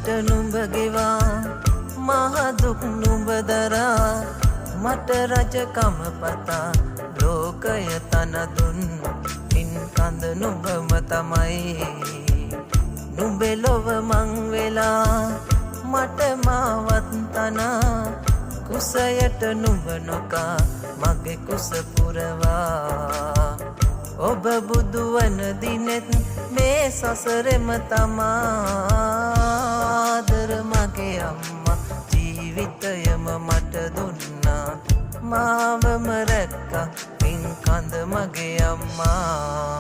මට නුඹ ගෙවා මහ දුක් නුඹ දරා මට රජකම පතා ලෝකය තන දුන් පින් කඳ නුඹම තමයි නුඹේ ලොව මං වෙලා මට මාවත් තනා කුසයට නුඹ නොකා මගේ කුස පුරවා ඔබ බුදු වන දිනෙත් මේ සසරෙම තමාදර මගේ අම්මා ජීවිතයම මට දුන්නා මාවම රැක්කා පින් කඳ මගේ අම්මා